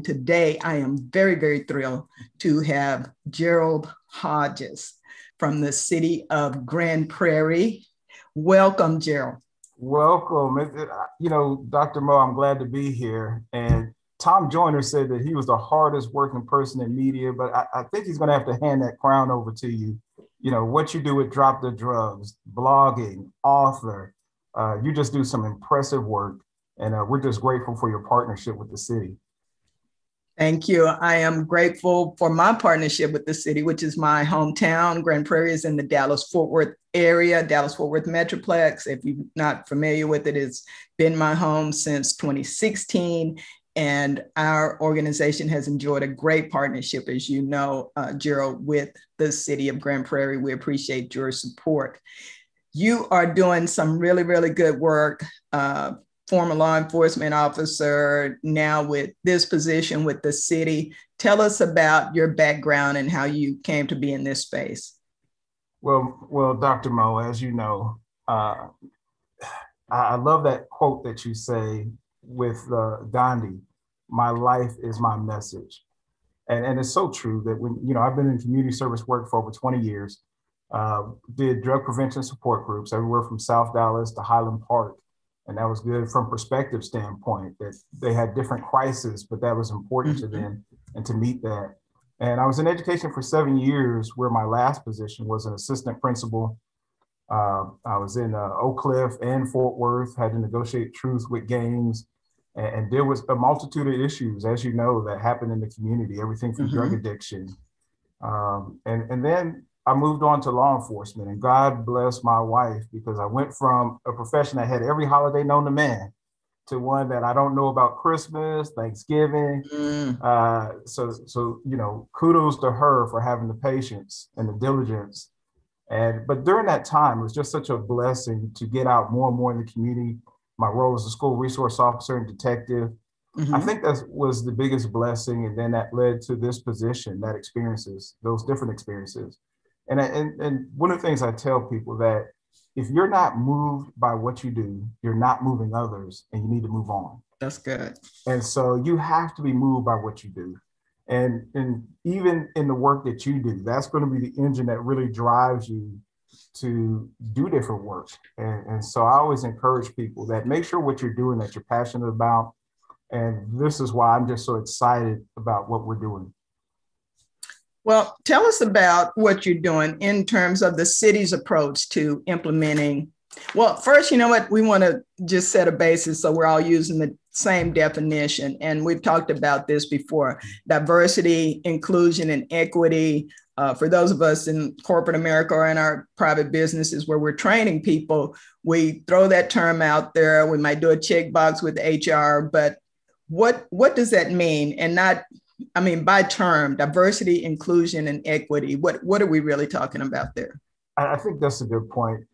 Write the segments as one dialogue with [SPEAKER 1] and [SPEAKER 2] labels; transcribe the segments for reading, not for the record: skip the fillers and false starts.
[SPEAKER 1] today I am very, very thrilled to have Gerald Hodges from the City of Grand Prairie. Welcome, Gerald.
[SPEAKER 2] Welcome. Dr. Mo, I'm glad to be here. And Tom Joyner said that he was the hardest working person in media, but I think he's going to have to hand that crown over to you. You know, what you do with Drop the Drugs, blogging, author, you just do some impressive work. And we're just grateful for your partnership with the city.
[SPEAKER 1] Thank you. I am grateful for my partnership with the city, which is my hometown. Grand Prairie is in the Dallas-Fort Worth area, Dallas-Fort Worth Metroplex. If you're not familiar with it, it's been my home since 2016. And our organization has enjoyed a great partnership, as you know, Gerald, with the City of Grand Prairie. We appreciate your support. You are doing some really, really good work. Former law enforcement officer, now with this position with the city. Tell us about your background and how you came to be in this space.
[SPEAKER 2] Well, Dr. Mo, as you know, I love that quote that you say with Gandhi, "My life is my message." And it's so true that when, I've been in community service work for over 20 years, did drug prevention support groups everywhere from South Dallas to Highland Park. And that was good from perspective standpoint, that they had different crises, but that was important to them and to meet that. And I was in education for 7 years, where my last position was an assistant principal. I was in Oak Cliff and Fort Worth, had to negotiate truth with gangs and deal with a multitude of issues, as you know, that happen in the community, everything from drug addiction. And then I moved on to law enforcement, and God bless my wife, because I went from a profession that had every holiday known to man to one that I don't know about Christmas, Thanksgiving. So kudos to her for having the patience and the diligence. But during that time, it was just such a blessing to get out more and more in the community. My role as a school resource officer and detective. I think that was the biggest blessing. And then that led to this position, those different experiences. And one of the things I tell people, that if you're not moved by what you do, you're not moving others, and you need to move on.
[SPEAKER 1] That's good.
[SPEAKER 2] And so you have to be moved by what you do. And even in the work that you do, that's going to be the engine that really drives you to do different work. And so I always encourage people that make sure what you're doing, that you're passionate about. And this is why I'm just so excited about what we're doing.
[SPEAKER 1] Well, tell us about what you're doing in terms of the city's approach to implementing. Well, first, you know what? We want to just set a basis so we're all using the same definition. And we've talked about this before: diversity, inclusion, and equity. For those of us in corporate America or in our private businesses where we're training people, we throw that term out there. We might do a checkbox with HR, but what does that mean? And by term, diversity, inclusion, and equity, what are we really talking about there?
[SPEAKER 2] I think that's a good point,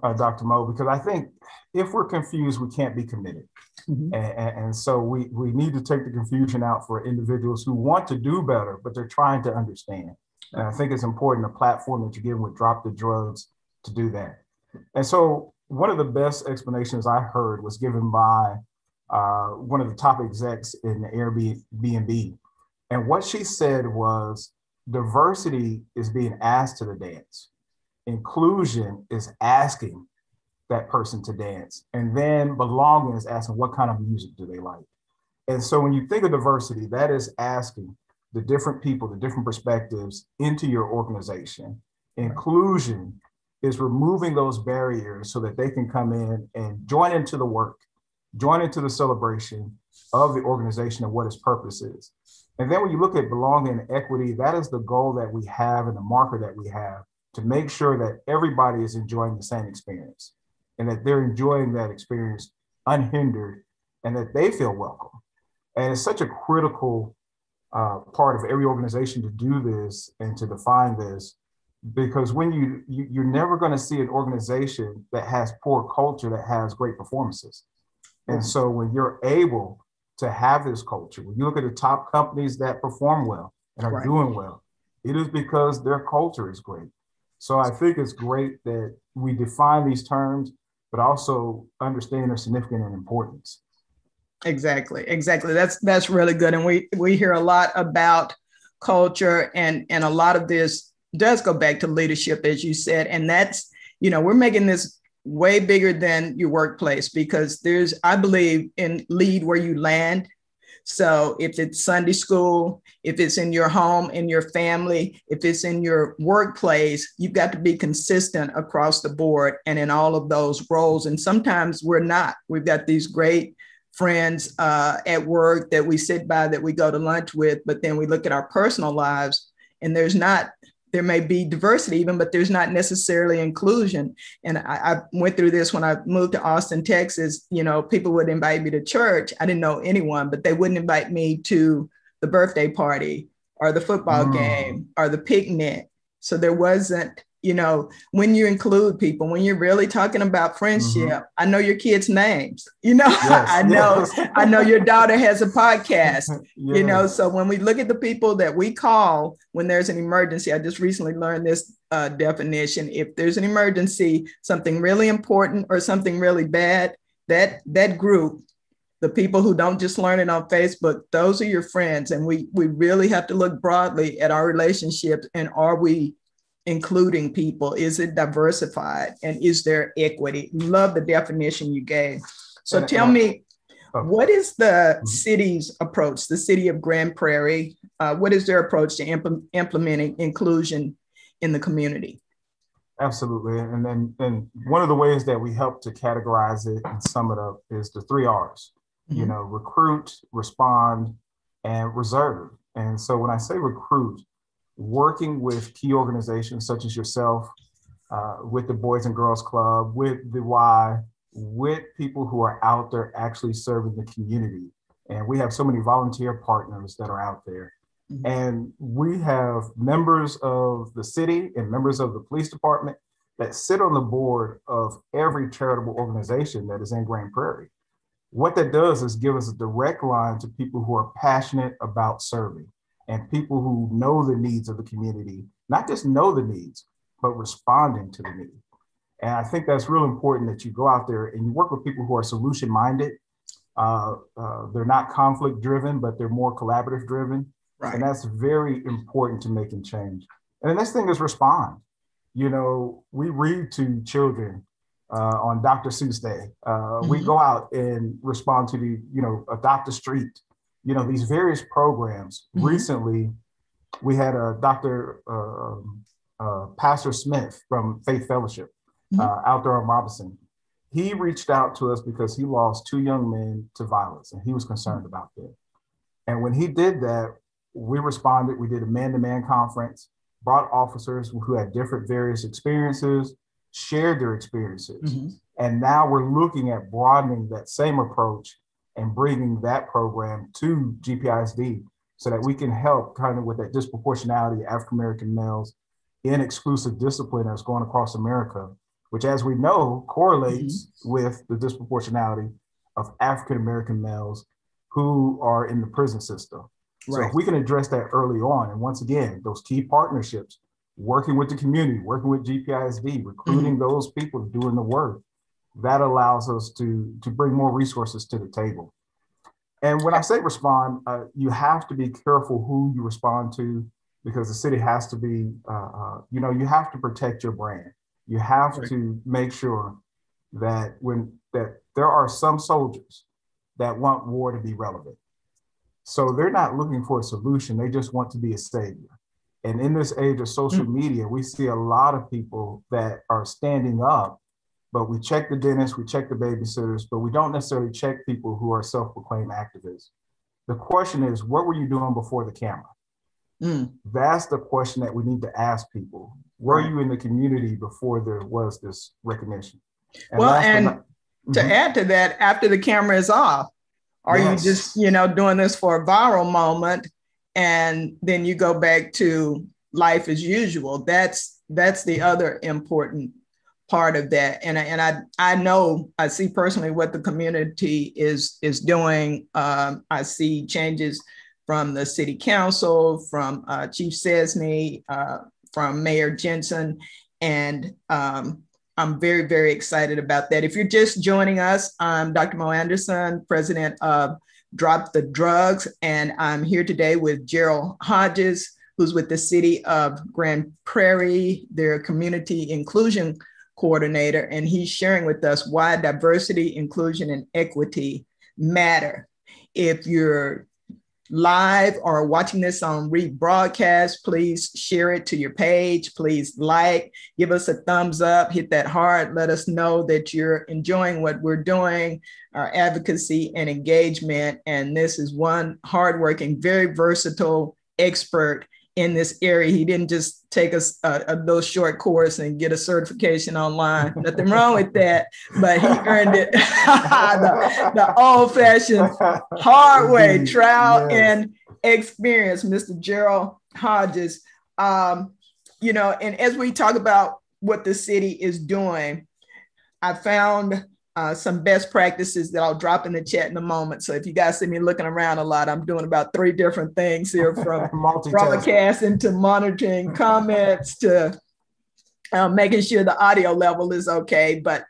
[SPEAKER 2] Dr. Mo, because I think if we're confused, we can't be committed. And so we need to take the confusion out for individuals who want to do better, but they're trying to understand. And I think it's important, the platform that you're given with Drop the Drugs, to do that. And so one of the best explanations I heard was given by one of the top execs in the Airbnb. And what she said was, diversity is being asked to the dance. Inclusion is asking that person to dance. And then belonging is asking, what kind of music do they like? And so when you think of diversity, that is asking the different people, the different perspectives into your organization. Inclusion is removing those barriers so that they can come in and join into the work, join into the celebration of the organization and what its purpose is. And then when you look at belonging and equity, that is the goal that we have and the marker that we have to make sure that everybody is enjoying the same experience and that they're enjoying that experience unhindered and that they feel welcome. And it's such a critical part of every organization to do this and to define this, because when you're never going to see an organization that has poor culture that has great performances. And so when you're able to have this culture, when you look at the top companies that perform well and are doing well, it is because their culture is great. So I think it's great that we define these terms, but also understand their significance and importance.
[SPEAKER 1] Exactly. Exactly. That's really good. And we hear a lot about culture, and a lot of this does go back to leadership, as you said. And that's, we're making this way bigger than your workplace, because I believe in lead where you land. So if it's Sunday school, if it's in your home, in your family, if it's in your workplace, you've got to be consistent across the board and in all of those roles. And sometimes we're not. We've got these great friends at work that we sit by, that we go to lunch with, but then we look at our personal lives, and there may be diversity even, but there's not necessarily inclusion. And I went through this when I moved to Austin, Texas. People would invite me to church. I didn't know anyone, but they wouldn't invite me to the birthday party or the football game or the picnic. So there wasn't, when you include people, when you're really talking about friendship, I know your kids' names, yes, I know your daughter has a podcast, yes. So when we look at the people that we call when there's an emergency, I just recently learned this definition. If there's an emergency, something really important or something really bad, that group, the people who don't just learn it on Facebook, those are your friends. And we really have to look broadly at our relationships, and are we including people? Is it diversified? And is there equity? Love the definition you gave. So tell me, what is the city's approach, the City of Grand Prairie? What is their approach to implementing inclusion in the community?
[SPEAKER 2] Absolutely. And one of the ways that we help to categorize it and sum it up is the 3 R's, recruit, respond, and reserve. And so when I say recruit, working with key organizations such as yourself, with the Boys and Girls Club, with the Y, with people who are out there actually serving the community. And we have so many volunteer partners that are out there. And we have members of the city and members of the police department that sit on the board of every charitable organization that is in Grand Prairie. What that does is give us a direct line to people who are passionate about serving, and people who know the needs of the community, not just know the needs, but responding to the need. And I think that's real important, that you go out there and you work with people who are solution-minded. They're not conflict-driven, but they're more collaborative-driven. Right. And that's very important to making change. And the next thing is respond. We read to children on Dr. Seuss Day. We go out and respond to Adopt a Street. These various programs. Recently, we had a Pastor Smith from Faith Fellowship out there on Robinson. He reached out to us because he lost 2 young men to violence, and he was concerned about that. And when he did that, we responded. We did a man-to-man conference, brought officers who had different various experiences, shared their experiences. And now we're looking at broadening that same approach and bringing that program to GPISD so that we can help kind of with that disproportionality of African-American males in exclusive discipline that's going across America, which, as we know, correlates with the disproportionality of African-American males who are in the prison system. Right. So if we can address that early on, and once again, those key partnerships, working with the community, working with GPISD, recruiting those people doing the work, that allows us to bring more resources to the table. And when I say respond, you have to be careful who you respond to, because the city has to be, you have to protect your brand. You have to make sure that that there are some soldiers that want war to be relevant. So they're not looking for a solution. They just want to be a savior. And in this age of social media, we see a lot of people that are standing up, but we check the dentists, we check the babysitters, but we don't necessarily check people who are self-proclaimed activists. The question is, what were you doing before the camera? That's the question that we need to ask people. Were you in the community before there was this recognition? And
[SPEAKER 1] to add to that, after the camera is off, are you just, doing this for a viral moment, and then you go back to life as usual? That's the other important part of that. And I know, I see personally what the community is doing. I see changes from the city council, from Chief Cesney, from Mayor Jensen. And I'm very, very excited about that. If you're just joining us, I'm Dr. Mo Anderson, president of Drop the Drugs, and I'm here today with Gerald Hodges, who's with the City of Grand Prairie, their community inclusion coordinator, and he's sharing with us why diversity, inclusion, and equity matter. If you're live or watching this on rebroadcast, please share it to your page. Please give us a thumbs up, hit that heart. Let us know that you're enjoying what we're doing, our advocacy and engagement. And this is one hardworking, very versatile expert in this area. He didn't just take a little short course and get a certification online. Nothing wrong with that, but he earned it the old-fashioned, hard way, trial and experience. Mr. Gerald Hodges, and as we talk about what the city is doing, I found some best practices that I'll drop in the chat in a moment. So if you guys see me looking around a lot, I'm doing about 3 different things here, from broadcasting to monitoring comments to making sure the audio level is okay. But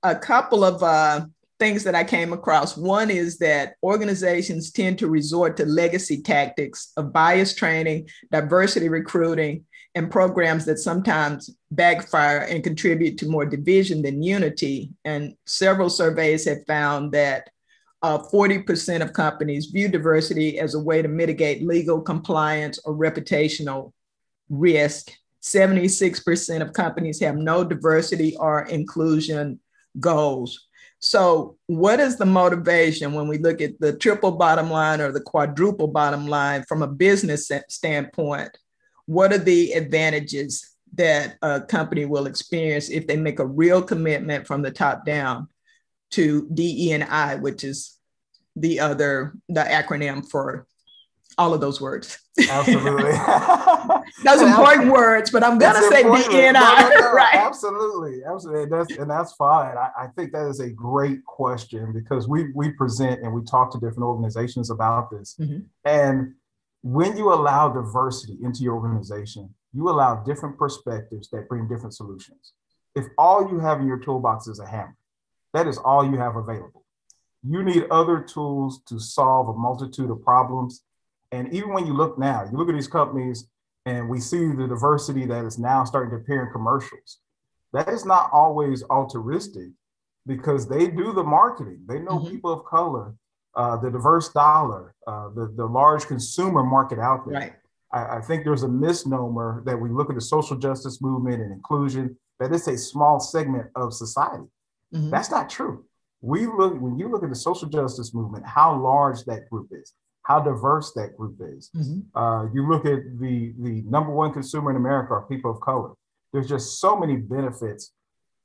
[SPEAKER 1] a couple of things that I came across. One is that organizations tend to resort to legacy tactics of bias training, diversity recruiting, and programs that sometimes backfire and contribute to more division than unity. And several surveys have found that 40% of companies view diversity as a way to mitigate legal compliance or reputational risk. 76% of companies have no diversity or inclusion goals. So what is the motivation when we look at the triple bottom line or the quadruple bottom line from a business standpoint? What are the advantages that a company will experience if they make a real commitment from the top down to DE&I, which is the acronym for all of those words?
[SPEAKER 2] Absolutely.
[SPEAKER 1] Those important words, but I'm going to say DE&I.
[SPEAKER 2] No,
[SPEAKER 1] right?
[SPEAKER 2] Absolutely. That's fine. I think that is a great question, because we present and we talk to different organizations about this. Mm-hmm. And when you allow diversity into your organization, you allow different perspectives that bring different solutions. If all you have in your toolbox is a hammer, that is all you have available. You need other tools to solve a multitude of problems. And even when you look now, you look at these companies and we see the diversity that is now starting to appear in commercials. That is not always altruistic, because they do the marketing. They know mm-hmm. people of color, the diverse dollar, the large consumer market out there. Right. I think there's a misnomer that we look at the social justice movement and inclusion, that it's a small segment of society. Mm-hmm. That's not true. When you look at the social justice movement, how large that group is, how diverse that group is. Mm-hmm. You look at the number one consumer in America are people of color. There's just so many benefits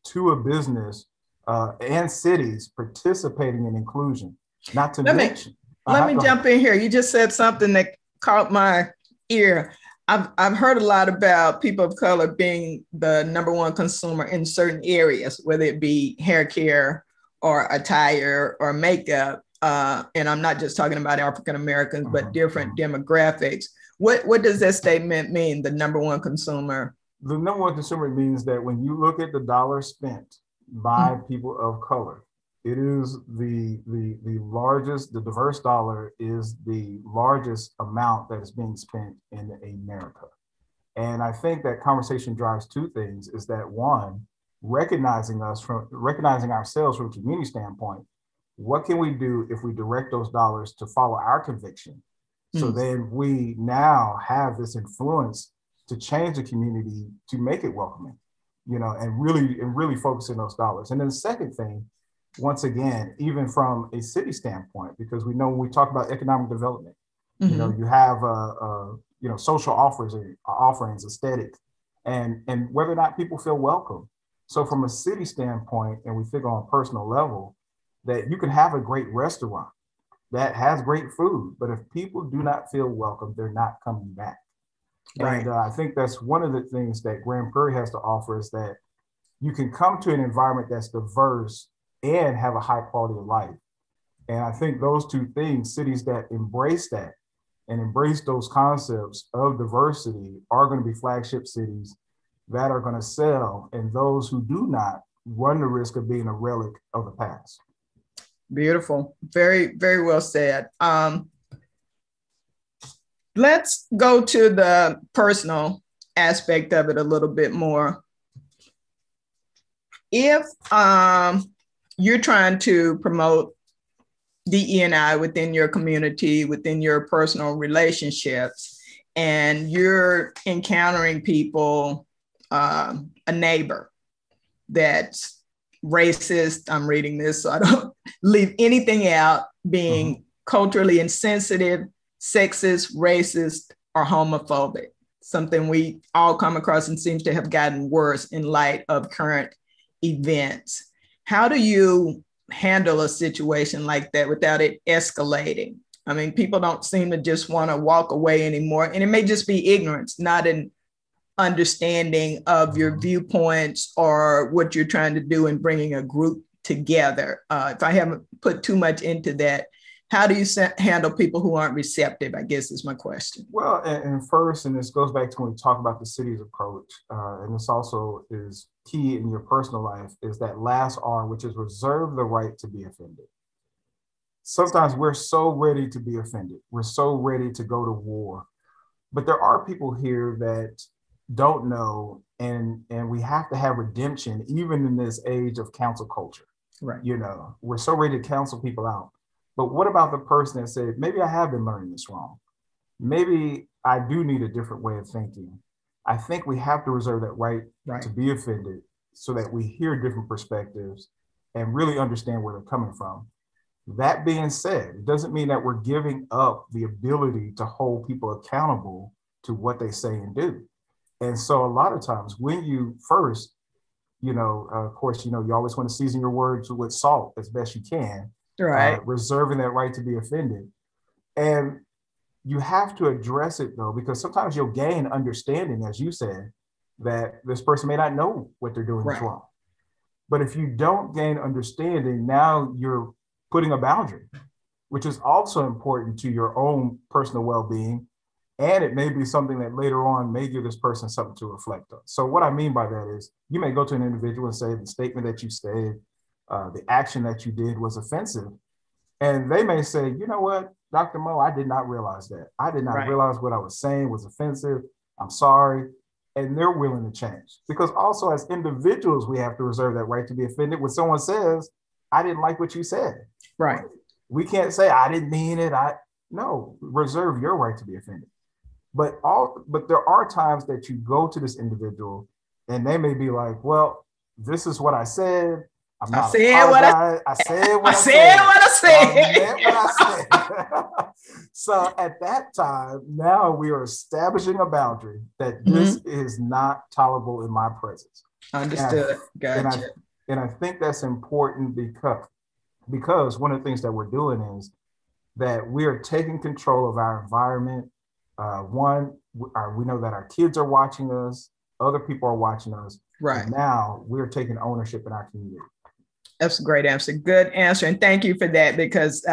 [SPEAKER 2] to a business and cities participating in inclusion. Not to mention.
[SPEAKER 1] Let me jump in here. You just said something that caught my ear. I've heard a lot about people of color being the number one consumer in certain areas, whether it be hair care or attire or makeup. And I'm not just talking about African Americans, but different demographics. What does that statement mean, the number one consumer?
[SPEAKER 2] The number one consumer means that when you look at the dollar spent by mm-hmm. people of color, it is the largest, the diverse dollar is the largest amount that is being spent in America. And I think that conversation drives 2 things, is that one, recognizing ourselves from a community standpoint. What can we do if we direct those dollars to follow our conviction? So then we now have this influence to change the community, to make it welcoming, and really focus on those dollars. And then the second thing, once again, even from a city standpoint, because we know when we talk about economic development, mm-hmm. You have social offerings, aesthetic, and whether or not people feel welcome. So from a city standpoint, and we think on a personal level, that you can have a great restaurant that has great food, but if people do not feel welcome, they're not coming back. Right. And I think that's one of the things that Grand Prairie has to offer, is that you can come to an environment that's diverse and have a high quality of life. And I think those 2 things, cities that embrace that and embrace those concepts of diversity, are going to be flagship cities that are going to sell, and those who do not run the risk of being a relic of the past.
[SPEAKER 1] Beautiful. Very, very well said. Let's go to the personal aspect of it a little bit more. If you're trying to promote DE&I within your community, within your personal relationships, and you're encountering people, a neighbor that's racist, I'm reading this so I don't leave anything out, being culturally insensitive, sexist, racist, or homophobic, something we all come across and seems to have gotten worse in light of current events. How do you handle a situation like that without it escalating? I mean, people don't seem to just want to walk away anymore. And it may just be ignorance, not an understanding of your viewpoints or what you're trying to do in bringing a group together. If I haven't put too much into that, how do you handle people who aren't receptive, I guess is my question.
[SPEAKER 2] Well, and first, and this goes back to when we talk about the city's approach, and this also is key in your personal life, is that last R, which is reserve the right to be offended. Sometimes we're so ready to be offended. We're so ready to go to war. But there are people here that don't know, and we have to have redemption, even in this age of cancel culture.
[SPEAKER 1] Right.
[SPEAKER 2] You know, we're so ready to cancel people out. But what about the person that said, maybe I have been learning this wrong. Maybe I do need a different way of thinking. I think we have to reserve that right to be offended so that we hear different perspectives and really understand where they're coming from. That being said, it doesn't mean that we're giving up the ability to hold people accountable to what they say and do. And so a lot of times when you first, of course, you always want to season your words with salt as best you can.
[SPEAKER 1] Right.
[SPEAKER 2] Reserving that right to be offended. And you have to address it though, because sometimes you'll gain understanding, as you said, that this person may not know what they're doing is wrong. But if you don't gain understanding, now you're putting a boundary, which is also important to your own personal well-being. And it may be something that later on may give this person something to reflect on. So what I mean by that is you may go to an individual and say the statement that you said, the action that you did was offensive. And they may say, you know what, Dr. Mo, I did not realize that. I did not realize what I was saying was offensive. I'm sorry. And they're willing to change. Because also as individuals, we have to reserve that right to be offended when someone says, I didn't like what you said.
[SPEAKER 1] Right.
[SPEAKER 2] We can't say, I didn't mean it. No, reserve your right to be offended. But there are times that you go to this individual and they may be like, well, this is what I said. I'm not apologizing. I said what I meant what I said. So at that time, now we are establishing a boundary that this is not tolerable in my presence.
[SPEAKER 1] Understood. Gotcha.
[SPEAKER 2] And I think that's important because one of the things that we're doing is that we are taking control of our environment. We know that our kids are watching us, other people are watching us.
[SPEAKER 1] Right.
[SPEAKER 2] And now we're taking ownership in our community.
[SPEAKER 1] That's a great answer. Good answer. And thank you for that, because,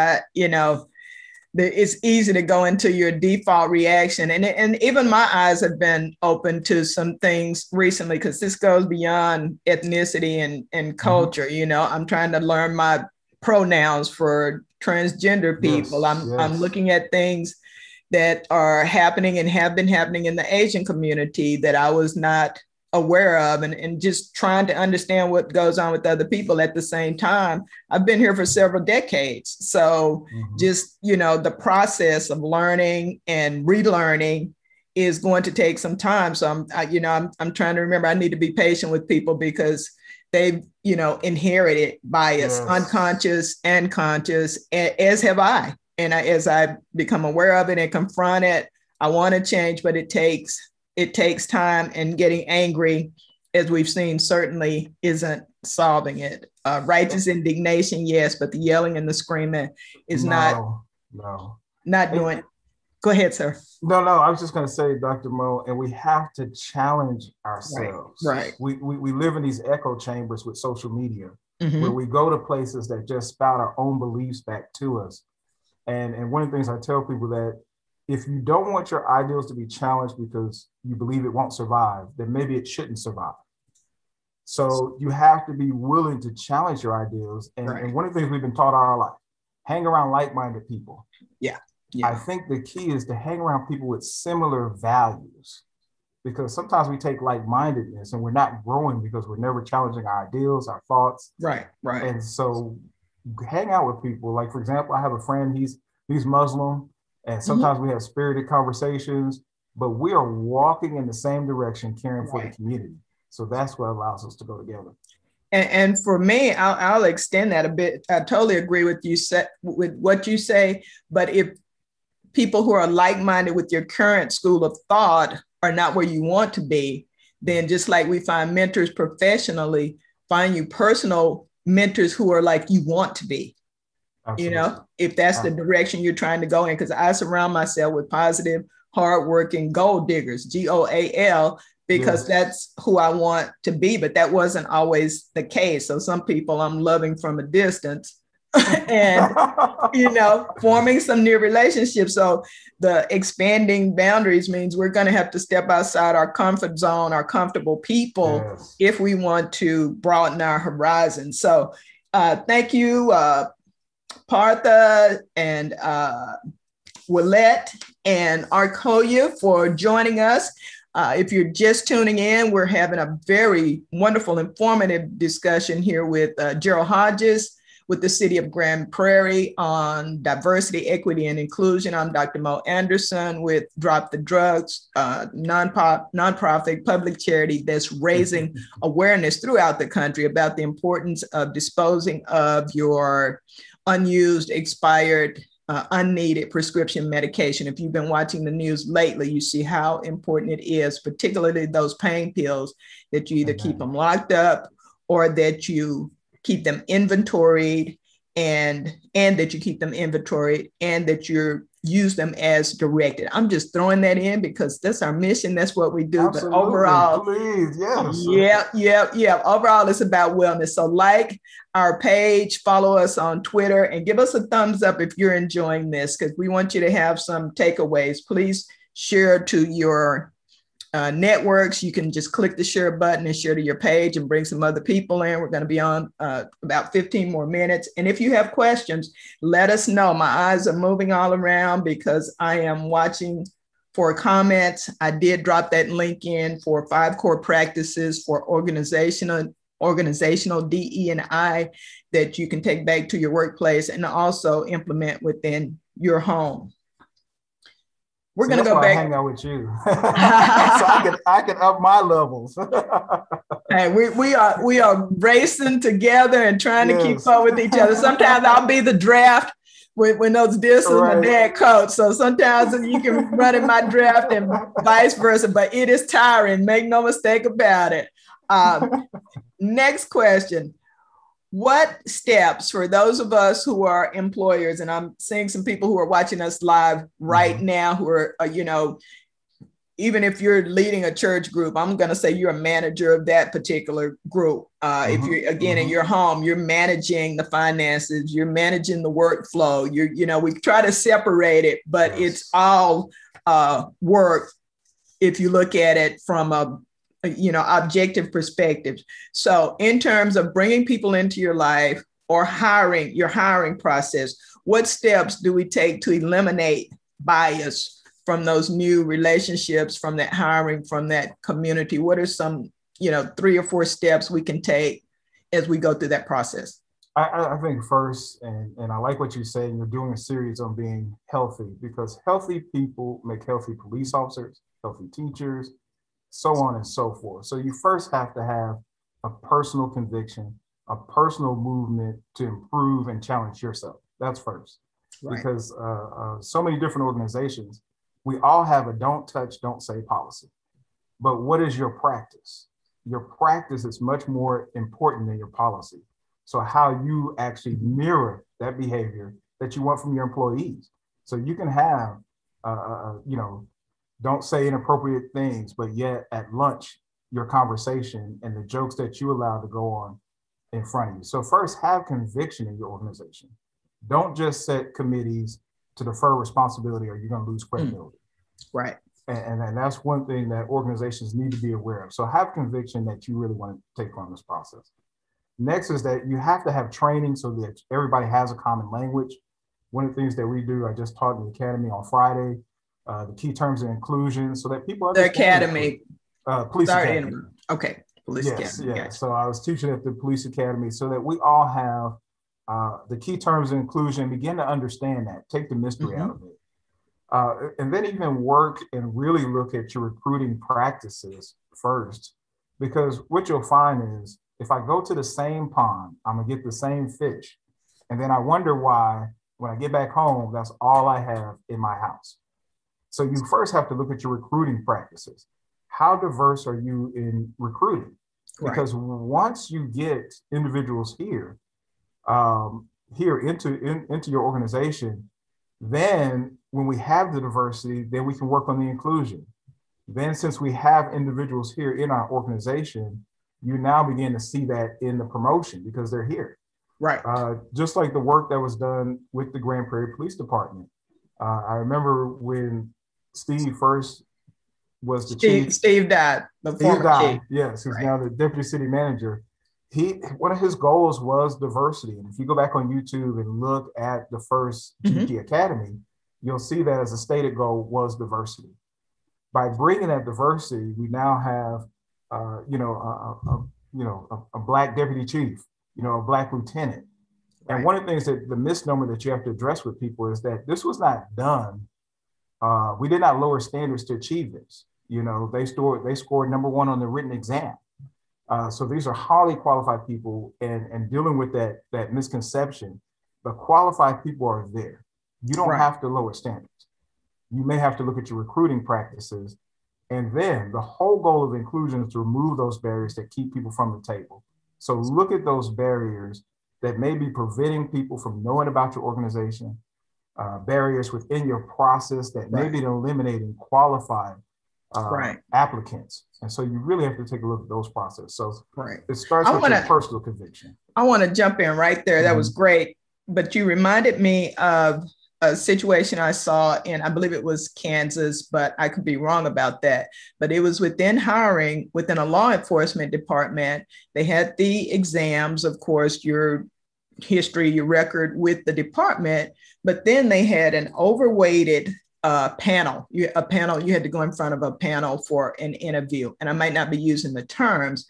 [SPEAKER 1] it's easy to go into your default reaction. And even my eyes have been open to some things recently, because this goes beyond ethnicity and culture. I'm trying to learn my pronouns for transgender people. I'm looking at things that are happening and have been happening in the Asian community that I was not aware of, and just trying to understand what goes on with other people at the same time. I've been here for several decades. So just, the process of learning and relearning is going to take some time. So I'm trying to remember, I need to be patient with people because they've, inherited bias, unconscious and conscious, as have I. And as I become aware of it and confront it, I want to change, but it takes time, and getting angry, as we've seen, certainly isn't solving it. Righteous indignation, yes, but the yelling and the screaming is not doing. Go ahead, sir.
[SPEAKER 2] No, I was just going to say, Dr. Mo, and we have to challenge ourselves.
[SPEAKER 1] Right.
[SPEAKER 2] We live in these echo chambers with social media, where we go to places that just spout our own beliefs back to us. And one of the things I tell people that if you don't want your ideals to be challenged because you believe it won't survive, then maybe it shouldn't survive. So you have to be willing to challenge your ideals. And one of the things we've been taught our life, hang around like-minded people.
[SPEAKER 1] Yeah.
[SPEAKER 2] I think the key is to hang around people with similar values, because sometimes we take like-mindedness and we're not growing because we're never challenging our ideals, our thoughts.
[SPEAKER 1] Right.
[SPEAKER 2] And so hang out with people. Like, for example, I have a friend, he's Muslim, and sometimes we have spirited conversations, but we are walking in the same direction, caring for the community. So that's what allows us to go together.
[SPEAKER 1] And for me, I'll extend that a bit. I totally agree with what you say. But if people who are like-minded with your current school of thought are not where you want to be, then just like we find mentors professionally, find you personal mentors who are like you want to be. Absolutely. You know, if that's the direction you're trying to go in, because I surround myself with positive, hardworking gold diggers, GOAL, because that's who I want to be. But that wasn't always the case. So some people I'm loving from a distance and, you know, forming some new relationships. So the expanding boundaries means we're going to have to step outside our comfort zone, our comfortable people, if we want to broaden our horizon. So thank you, Partha and Willette and Arcoya for joining us. If you're just tuning in, we're having a very wonderful, informative discussion here with Gerald Hodges with the City of Grand Prairie on diversity, equity, and inclusion. I'm Dr. Mo Anderson with Drop the Drugs, nonprofit public charity that's raising awareness throughout the country about the importance of disposing of your unused, expired, unneeded prescription medication. If you've been watching the news lately, you see how important it is, particularly those pain pills, that you either keep them locked up or that you keep them inventoried, and that you keep them inventoried and that you use them as directed. I'm just throwing that in because that's our mission. That's what we do.
[SPEAKER 2] Absolutely.
[SPEAKER 1] But overall,
[SPEAKER 2] please,
[SPEAKER 1] yeah. Overall, it's about wellness. So like our page, follow us on Twitter, and give us a thumbs up if you're enjoying this, because we want you to have some takeaways. Please share to your networks. You can just click the share button and share to your page and bring some other people in. We're going to be on about 15 more minutes. And if you have questions, let us know. My eyes are moving all around because I am watching for comments. I did drop that link in for 5 core practices for organizational DE&I that you can take back to your workplace and also implement within your home. We're going to go back.
[SPEAKER 2] I hang out with you, so I can up my levels.
[SPEAKER 1] Hey, we are racing together and trying to keep up with each other. Sometimes I'll be the draft when those discs are my dad coach. So sometimes you can run in my draft and vice versa. But it is tiring. Make no mistake about it. Next question. What steps for those of us who are employers, and I'm seeing some people who are watching us live right now who are, you know, even if you're leading a church group, I'm going to say you're a manager of that particular group. If you're, again, in your home, you're managing the finances, you're managing the workflow, you know, we try to separate it, but it's all work if you look at it from a objective perspective. So in terms of bringing people into your life or hiring, your hiring process, what steps do we take to eliminate bias from those new relationships, from that hiring, from that community? What are some, 3 or 4 steps we can take as we go through that process?
[SPEAKER 2] I think first, and I like what you say, you're doing a series on being healthy, because healthy people make healthy police officers, healthy teachers, so on and so forth. So you first have to have a personal conviction, a personal movement to improve and challenge yourself. That's first. Right. Because so many different organizations, we all have a don't touch, don't say policy. But what is your practice? Your practice is much more important than your policy. So how you actually mirror that behavior that you want from your employees. So you can have, don't say inappropriate things, but yet at lunch, your conversation and the jokes that you allow to go on in front of you. So first, have conviction in your organization. Don't just set committees to defer responsibility or you're going to lose credibility.
[SPEAKER 1] Right.
[SPEAKER 2] And that's one thing that organizations need to be aware of. So have conviction that you really want to take on this process. Next is that you have to have training so that everybody has a common language. One of the things that we do, I just taught in the academy on Friday, the key terms of inclusion, so that people understand.
[SPEAKER 1] The academy.
[SPEAKER 2] Police academy.
[SPEAKER 1] Okay. Police academy.
[SPEAKER 2] Yeah. So I was teaching at the police academy so that we all have the key terms of inclusion, begin to understand that, take the mystery out of it. And then even work and really look at your recruiting practices first, because what you'll find is if I go to the same pond, I'm gonna get the same fish. And then I wonder why, when I get back home, that's all I have in my house. So you first have to look at your recruiting practices. How diverse are you in recruiting? Because once you get individuals here into your organization, then when we have the diversity, then we can work on the inclusion. Then since we have individuals here in our organization, you now begin to see that in the promotion because they're here.
[SPEAKER 1] Right.
[SPEAKER 2] Just like the work that was done with the Grand Prairie Police Department. I remember when Steve first was the chief.
[SPEAKER 1] Steve died, former chief.
[SPEAKER 2] Yes, he's now the deputy city manager. One of his goals was diversity. And if you go back on YouTube and look at the first GP Academy, you'll see that as a stated goal was diversity. By bringing that diversity, we now have, a Black deputy chief, a Black lieutenant. And one of the things that the misnomer that you have to address with people is that this was not done. We did not lower standards to achieve this. They scored number one on the written exam. So these are highly qualified people, and dealing with that misconception, the qualified people are there. You don't have to lower standards. You may have to look at your recruiting practices. And then the whole goal of inclusion is to remove those barriers that keep people from the table. So look at those barriers that may be preventing people from knowing about your organization, barriers within your process that may be eliminating qualified applicants. And so you really have to take a look at those processes. So it starts with your personal conviction. I
[SPEAKER 1] want to jump in right there. That was great. But you reminded me of a situation I saw in, I believe it was Kansas, but I could be wrong about that. But it was within hiring, within a law enforcement department. They had the exams, of course, your history, your record with the department, but then they had an overweighted panel. You had to go in front of a panel for an interview. And I might not be using the terms,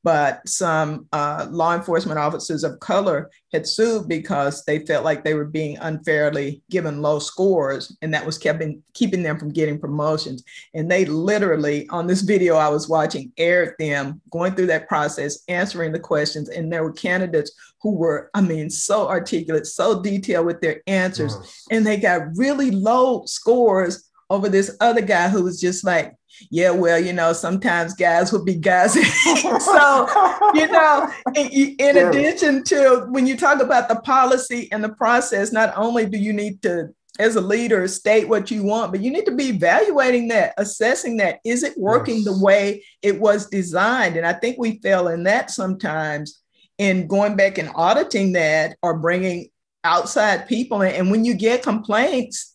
[SPEAKER 1] but some law enforcement officers of color had sued because they felt like they were being unfairly given low scores, and that was keeping them from getting promotions. And they literally, on this video I was watching, aired them going through that process, answering the questions, and there were candidates who were, so articulate, so detailed with their answers, and they got really low scores over this other guy who was just like, yeah, well, sometimes guys will be guys. So, in addition to when you talk about the policy and the process, not only do you need to, as a leader, state what you want, but you need to be evaluating that, assessing that. Is it working the way it was designed? And I think we fail in that sometimes, in going back and auditing that or bringing outside people. And when you get complaints,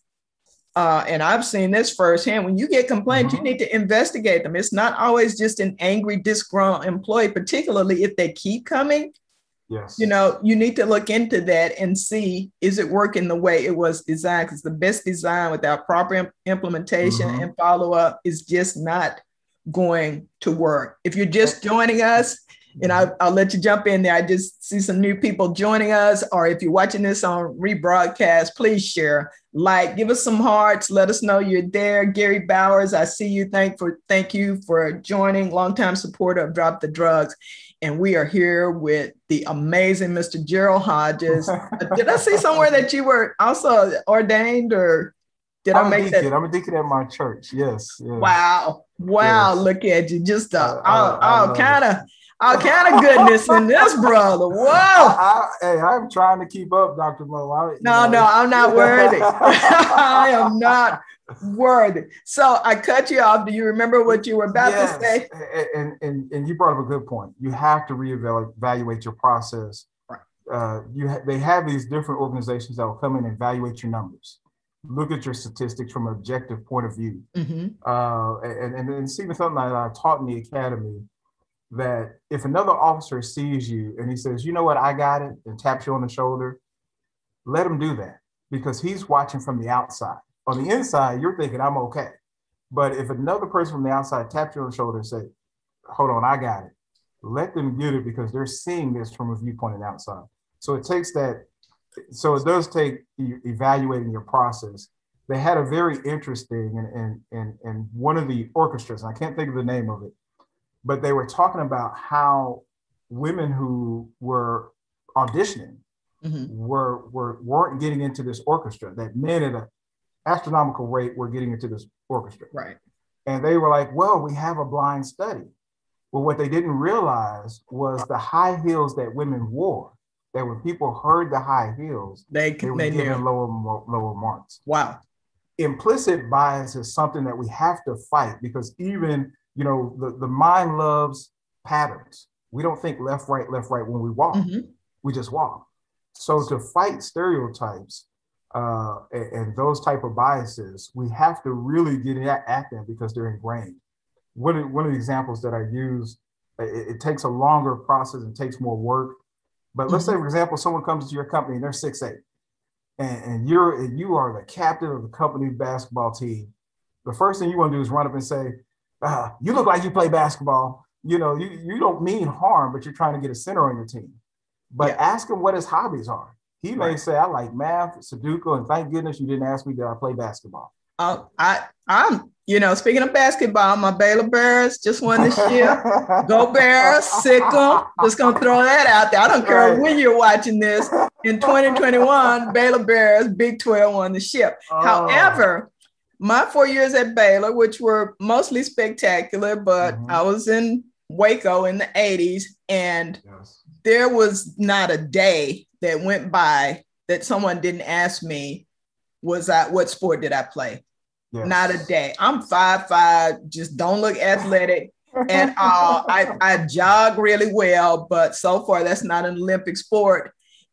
[SPEAKER 1] and I've seen this firsthand, when you get complaints, you need to investigate them. It's not always just an angry, disgruntled employee, particularly if they keep coming.
[SPEAKER 2] Yes.
[SPEAKER 1] You need to look into that and see, is it working the way it was designed? Because the best design without proper implementation and follow-up is just not going to work. If you're just joining us, and I'll let you jump in there. I just see some new people joining us, or if you're watching this on rebroadcast, please share, give us some hearts. Let us know you're there. Gary Bowers, I see you. Thank you for joining, longtime supporter of Drop the Drugs. And we are here with the amazing Mr. Gerald Hodges. Did I see somewhere that you were also ordained, or did I make that?
[SPEAKER 2] I'm a deacon at my church. Yes.
[SPEAKER 1] Wow. Yes. Look at you. Just all kind of goodness in this brother. Whoa.
[SPEAKER 2] I'm trying to keep up, Dr. Mo.
[SPEAKER 1] No, I'm not worthy. I am not worthy. So I cut you off. Do you remember what you were about to say?
[SPEAKER 2] And you brought up a good point. You have to reevaluate your process. Right. They have these different organizations that will come in and evaluate your numbers. look at your statistics from an objective point of view.
[SPEAKER 1] Mm-hmm.
[SPEAKER 2] And even something that I taught in the academy, that if another officer sees you and he says, you know what, I got it, and taps you on the shoulder, let him do that, because he's watching from the outside. On the inside, you're thinking, I'm okay. But if another person from the outside taps you on the shoulder and say, hold on, I got it, let them get it, because they're seeing this from a viewpoint on the outside. So it takes that. So it does take evaluating your process. They had a very interesting, and one of the orchestras, and I can't think of the name of it, but they were talking about how women who were auditioning
[SPEAKER 1] Mm-hmm.
[SPEAKER 2] weren't getting into this orchestra, that men at an astronomical rate were getting into this orchestra.
[SPEAKER 1] Right.
[SPEAKER 2] And they were like, well, we have a blind study. Well, what they didn't realize was the high heels that women wore, that when people heard the high heels, they were given lower marks.
[SPEAKER 1] Wow.
[SPEAKER 2] Implicit bias is something that we have to fight, because even, the mind loves patterns. We don't think left, right when we walk. Mm-hmm. We just walk. So to fight stereotypes and those type of biases, we have to really get at them, because they're ingrained. One of the examples that I use, it takes a longer process and takes more work. But let's say, for example, someone comes to your company and they're 6'8", and you are the captain of the company basketball team. The first thing you want to do is run up and say, you look like you play basketball. You don't mean harm, but you're trying to get a center on your team. But ask him what his hobbies are. He may say, I like math, Sudoku, and thank goodness you didn't ask me that I play basketball.
[SPEAKER 1] I'm speaking of basketball, my Baylor Bears just won the ship. Go Bears, sick 'em. Just gonna throw that out there. I don't care when you're watching this. In 2021, Baylor Bears, Big 12 won the ship. Oh. However, my 4 years at Baylor, which were mostly spectacular, but I was in Waco in the 80s, and there was not a day that went by that someone didn't ask me, what sport did I play? Yes. Not a day. I'm 5'5", just don't look athletic at all. I jog really well, but so far that's not an Olympic sport.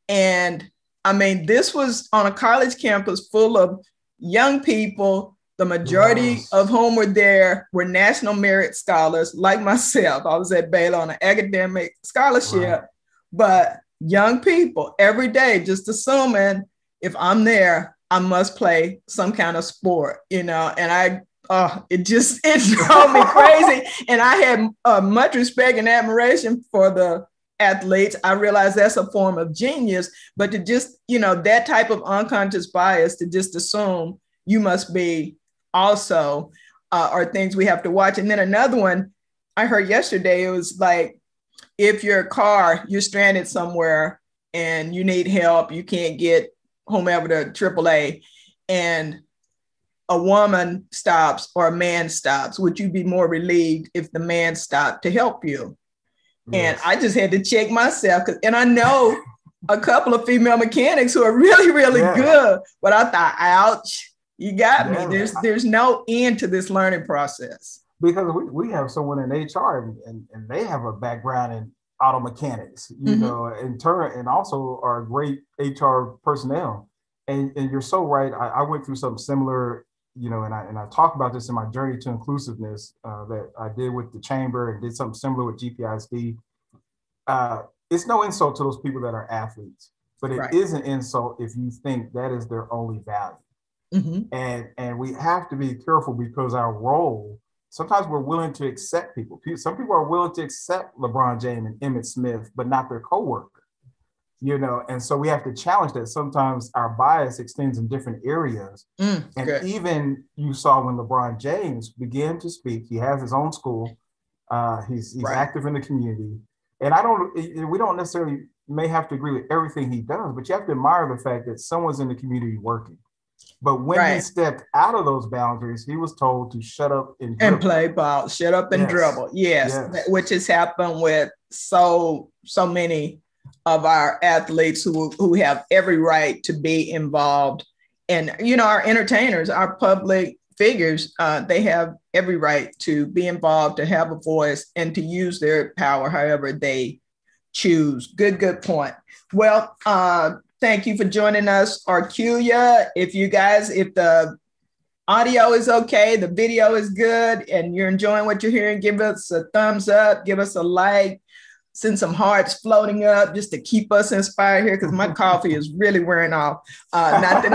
[SPEAKER 1] And I mean, this was on a college campus full of young people, the majority of whom were there were national merit scholars like myself. I was at Baylor on an academic scholarship, but young people every day just assuming if I'm there, I must play some kind of sport, and it drove me crazy. And I had much respect and admiration for the athletes. I realize that's a form of genius, but to just, that type of unconscious bias to just assume you must be also are things we have to watch. And then another one I heard yesterday, it was like, if you're stranded somewhere and you need help, you can't get whomever to AAA, and a woman stops or a man stops, would you be more relieved if the man stopped to help you? Yes. And I just had to check myself, and I know a couple of female mechanics who are really, really good, but I thought, ouch, you got me. There's no end to this learning process.
[SPEAKER 2] Because we have someone in HR and they have a background in auto mechanics, in turn, and also are great HR personnel. And you're so right. I went through something similar, and I talk about this in my journey to inclusiveness that I did with the chamber, and did something similar with GPISD. It's no insult to those people that are athletes, but it is an insult if you think that is their only value. And we have to be careful, because our role, sometimes we're willing to accept people. Some people are willing to accept LeBron James and Emmitt Smith, but not their coworker. And so we have to challenge that. Sometimes our bias extends in different areas. Even you saw when LeBron James began to speak, he has his own school. He's active in the community. And we don't necessarily may have to agree with everything he does, but you have to admire the fact that someone's in the community working. But when he stepped out of those boundaries, he was told to shut up and
[SPEAKER 1] play ball, shut up and dribble. Yes. Which has happened with so many of our athletes who have every right to be involved. And, our entertainers, our public figures, they have every right to be involved, to have a voice, and to use their power however they choose. Good point. Well, Thank you for joining us, Arculia. If the audio is okay, the video is good, and you're enjoying what you're hearing, give us a thumbs up, give us a like, send some hearts floating up just to keep us inspired here, because my coffee is really wearing off. Not that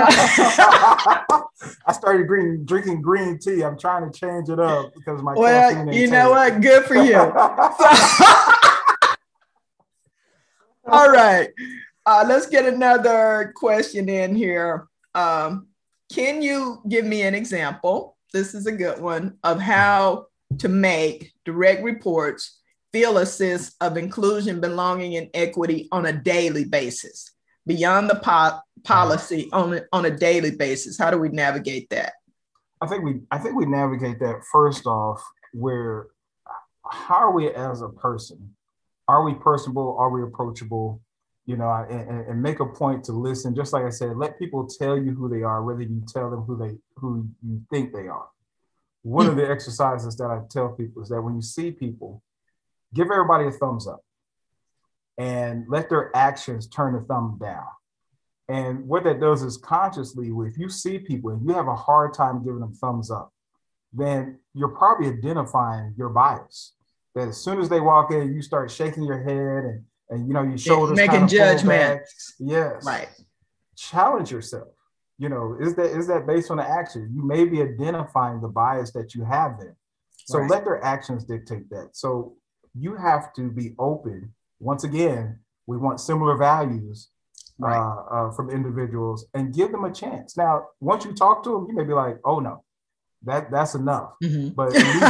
[SPEAKER 2] I started drinking green tea. I'm trying to change it up because my
[SPEAKER 1] caffeine. Well, you know what? Good for you. All right. Let's get another question in here. Can you give me an example? This is a good one of how to make direct reports feel a sense of inclusion, belonging, and equity on a daily basis, beyond the policy on a daily basis. How do we navigate that?
[SPEAKER 2] I think we navigate that first off how are we as a person? Are we personable? Are we approachable? You know, and make a point to listen. Just like I said, let people tell you who they are, whether you tell them who you think they are. One of the exercises that I tell people is that when you see people, give everybody a thumbs up and let their actions turn the thumb down. And what that does is consciously, if you see people and you have a hard time giving them thumbs up, then you're probably identifying your bias. That as soon as they walk in, you start shaking your head and you know, your shoulders
[SPEAKER 1] making judgments.
[SPEAKER 2] Yes.
[SPEAKER 1] Right.
[SPEAKER 2] Challenge yourself. You know, is that based on the action? You may be identifying the bias that you have there. So
[SPEAKER 1] right.
[SPEAKER 2] Let their actions dictate that. So you have to be open. Once again, we want similar values from individuals and give them a chance. Now, once you talk to them, you may be like, oh no, that's enough.
[SPEAKER 1] Mm-hmm.
[SPEAKER 2] But at least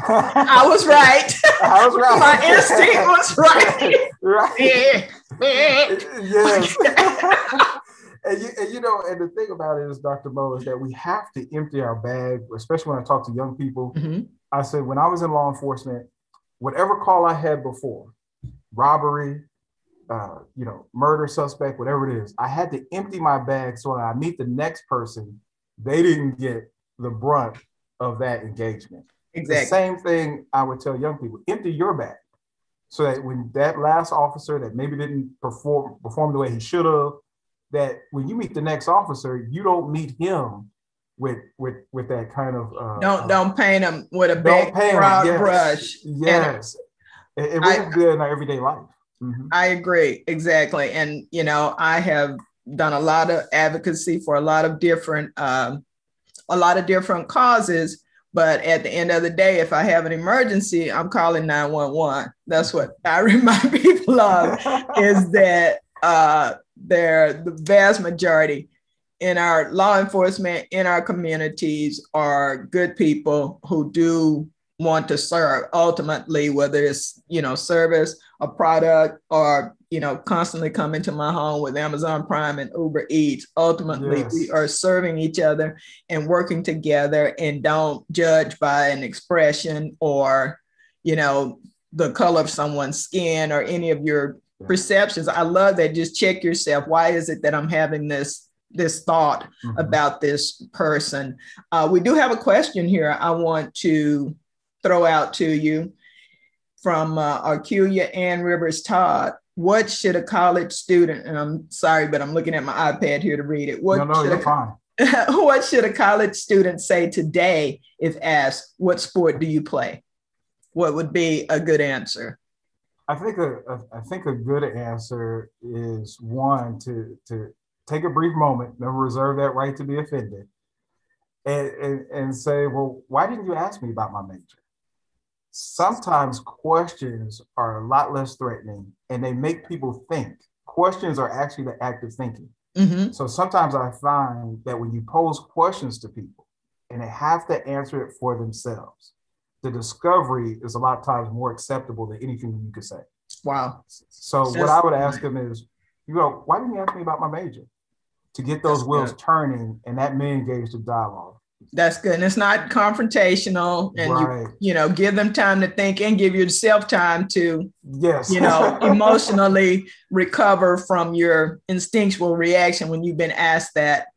[SPEAKER 1] I was right.
[SPEAKER 2] I was right.
[SPEAKER 1] My instinct was right.
[SPEAKER 2] Right. Yes. And you know, and the thing about it is, Dr. Mo, is that we have to empty our bag, especially when I talk to young people.
[SPEAKER 1] Mm-hmm.
[SPEAKER 2] I said, when I was in law enforcement, whatever call I had before, robbery, you know, murder suspect, whatever it is, I had to empty my bag so when I meet the next person, they didn't get the brunt of that engagement.
[SPEAKER 1] Exactly.
[SPEAKER 2] The same thing I would tell young people, empty your bag so that when that last officer that maybe didn't perform the way he should have, that when you meet the next officer, you don't meet him with that kind of
[SPEAKER 1] don't paint him with a big broad brush.
[SPEAKER 2] Yes. It really good in our everyday life. Mm-hmm.
[SPEAKER 1] I agree. Exactly. And you know, I have done a lot of advocacy for a lot of different causes. But at the end of the day, if I have an emergency, I'm calling 911. That's what I remind people of, is that the vast majority in our law enforcement, in our communities, are good people who do want to serve ultimately, whether it's, you know, service, a product, or, you know, constantly coming to my home with Amazon Prime and Uber Eats. Ultimately, yes, we are serving each other and working together, and don't judge by an expression or, you know, the color of someone's skin or any of your perceptions. I love that. Just check yourself. Why is it that I'm having this thought about this person? We do have a question here I want to throw out to you from Arculia Ann Rivers Todd. What should a college student, and I'm sorry, but I'm looking at my iPad here to read it.
[SPEAKER 2] You're fine.
[SPEAKER 1] What should a college student say today if asked, what sport do you play? What would be a good answer?
[SPEAKER 2] I think a good answer is, one, to take a brief moment, never reserve that right to be offended, and say, well, why didn't you ask me about my major? Sometimes questions are a lot less threatening and they make people think. Questions are actually the act of thinking.
[SPEAKER 1] Mm-hmm.
[SPEAKER 2] So sometimes I find that when you pose questions to people and they have to answer it for themselves, the discovery is a lot of times more acceptable than anything you could say.
[SPEAKER 1] Wow.
[SPEAKER 2] So what I would ask them is, you know, why didn't you ask me about my major? To get those wheels turning, and that may engage the dialogue.
[SPEAKER 1] That's good. And it's not confrontational, and you know, give them time to think and give yourself time to, you know, emotionally recover from your instinctual reaction when you've been asked that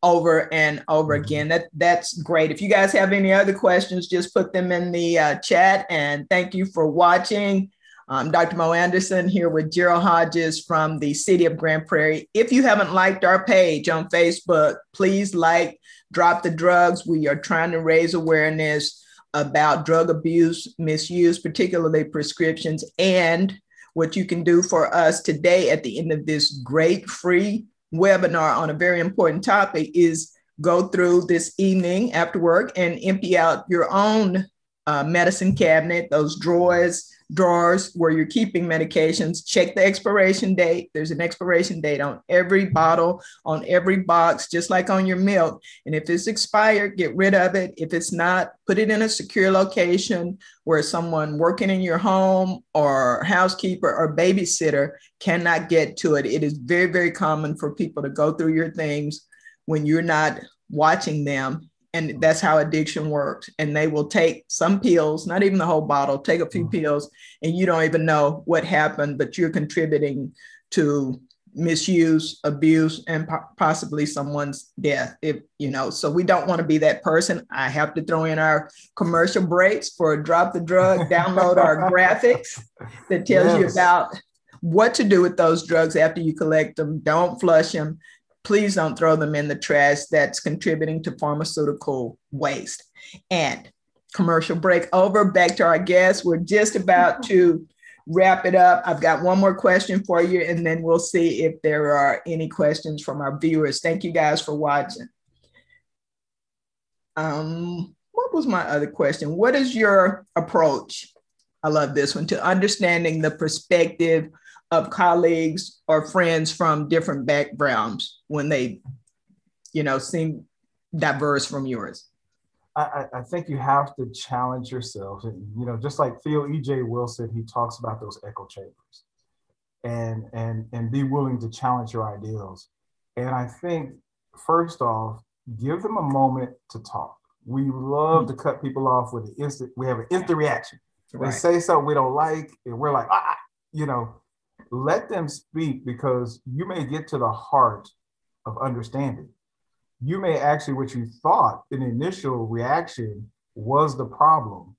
[SPEAKER 1] over and over again. That's great. If you guys have any other questions, just put them in the chat, and thank you for watching. I'm Dr. Mo Anderson here with Gerald Hodges from the City of Grand Prairie. If you haven't liked our page on Facebook, please like Drop the Drugs. We are trying to raise awareness about drug abuse, misuse, particularly prescriptions, and what you can do for us today at the end of this great free webinar on a very important topic is go through this evening after work and empty out your own medicine cabinet, those drawers where you're keeping medications. Check the expiration date. There's an expiration date on every bottle, on every box, just like on your milk. And if it's expired, get rid of it. If it's not, put it in a secure location where someone working in your home or housekeeper or babysitter cannot get to it. It is very, very common for people to go through your things when you're not watching them. And that's how addiction works. And they will take some pills, not even the whole bottle, take a few pills, and you don't even know what happened, but you're contributing to misuse, abuse, and possibly someone's death. So we don't want to be that person. I have to throw in our commercial breaks for Drop the Drug. Download our graphics that tells you about what to do with those drugs after you collect them. Don't flush them. Please don't throw them in the trash. That's contributing to pharmaceutical waste. And commercial break over. Back to our guests. We're just about to wrap it up. I've got one more question for you, and then we'll see if there are any questions from our viewers. Thank you guys for watching. What was my other question? What is your approach? I love this one, to understanding the perspective of colleagues or friends from different backgrounds when they, seem diverse from yours?
[SPEAKER 2] I think you have to challenge yourself. And, just like Theo E.J. Wilson, he talks about those echo chambers and be willing to challenge your ideals. And I think, first off, give them a moment to talk. We love to cut people off with we have an instant reaction. Right. They say something we don't like, and we're like, let them speak, because you may get to the heart of understanding. You may actually, what you thought in the initial reaction was the problem.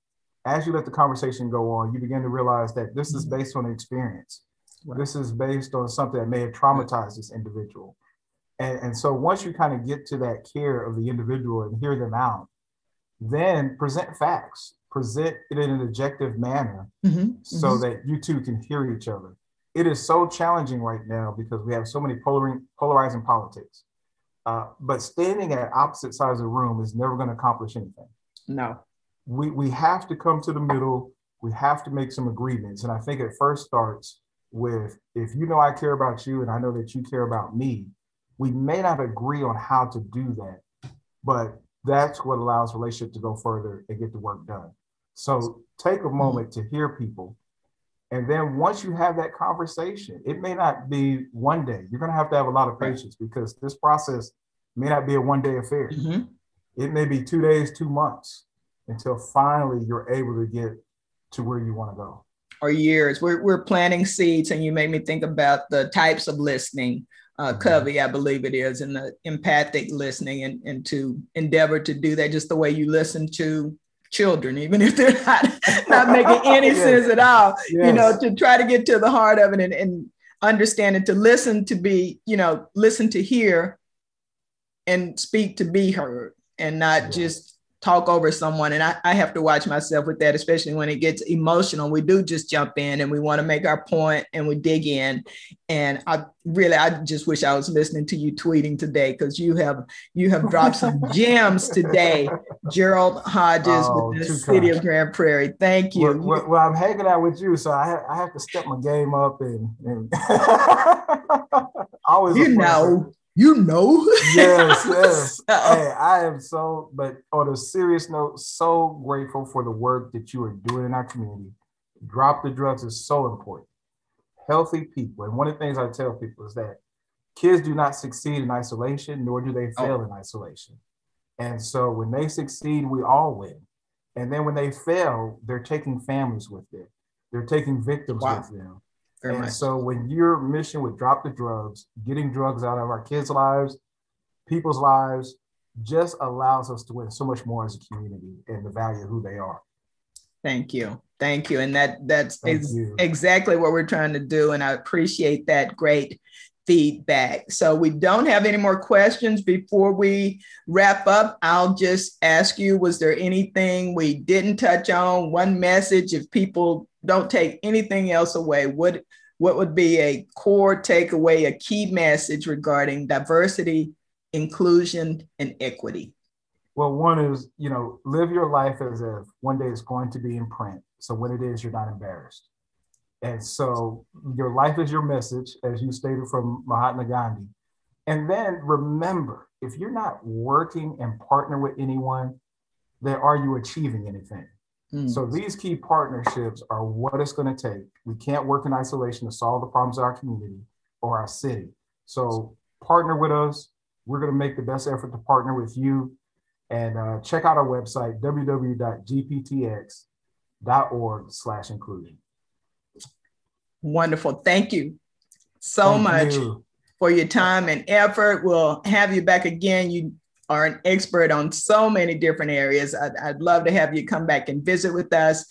[SPEAKER 2] As you let the conversation go on, you begin to realize that this is based on experience. Right. This is based on something that may have traumatized this individual. And so once you kind of get to that care of the individual and hear them out, then present facts, present it in an objective manner so that you two can hear each other. It is so challenging right now because we have so many polarizing politics. But standing at opposite sides of the room is never going to accomplish anything.
[SPEAKER 1] No.
[SPEAKER 2] We have to come to the middle. We have to make some agreements. And I think it first starts with, if I care about you and I know that you care about me, we may not agree on how to do that, but that's what allows relationship to go further and get the work done. So take a moment to hear people. And then once you have that conversation, it may not be one day. You're going to have a lot of patience, because this process may not be a one-day affair. It may be 2 days, 2 months, until finally you're able to get to where you want to go. Or
[SPEAKER 1] years. We're planting seeds, and you made me think about the types of listening. Covey, I believe it is, and the empathic listening, and to endeavor to do that just the way you listen to children, even if they're not making any sense at all, to try to get to the heart of it and understand it, to listen, to be, listen to hear and speak to be heard, and not just talk over someone. And I have to watch myself with that, especially when it gets emotional. We do just jump in and we want to make our point and we dig in. And I just wish I was listening to you tweeting today, because you have dropped some gems today, Gerald Hodges with the City of Grand Prairie. Thank you.
[SPEAKER 2] Well, I'm hanging out with you, so I have to step my game up and always. Yes. Hey, I am but on a serious note, so grateful for the work that you are doing in our community. Drop the Drugs is so important. Healthy people. And one of the things I tell people is that kids do not succeed in isolation, nor do they fail in isolation. And so when they succeed, we all win. And then when they fail, they're taking families with them. They're taking victims with them. So when your mission with Drop the Drugs, getting drugs out of our kids' lives, people's lives, just allows us to win so much more as a community and the value of who they are.
[SPEAKER 1] Thank you. Thank you. And that's
[SPEAKER 2] You.
[SPEAKER 1] exactly what we're trying to do. And I appreciate that great feedback. So we don't have any more questions. Before we wrap up, I'll just ask you, was there anything we didn't touch on? One message, if people don't take anything else away, what would be a core takeaway, a key message regarding diversity, inclusion, and equity?
[SPEAKER 2] Well, one is, live your life as if one day it's going to be in print. So when it is, you're not embarrassed. And so your life is your message, as you stated from Mahatma Gandhi. And then remember, if you're not working and partner with anyone, then are you achieving anything? So these key partnerships are what it's going to take. We can't work in isolation to solve the problems of our community or our city. So partner with us. We're going to make the best effort to partner with you. And check out our website, www.gptx.org/inclusion.
[SPEAKER 1] Wonderful. Thank you so much for your time and effort. We'll have you back again. You are an expert on so many different areas. I'd love to have you come back and visit with us.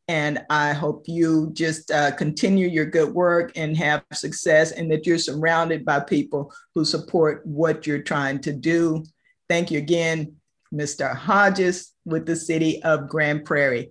[SPEAKER 1] And I hope you just continue your good work and have success, and that you're surrounded by people who support what you're trying to do. Thank you again, Mr. Hodges with the City of Grand Prairie.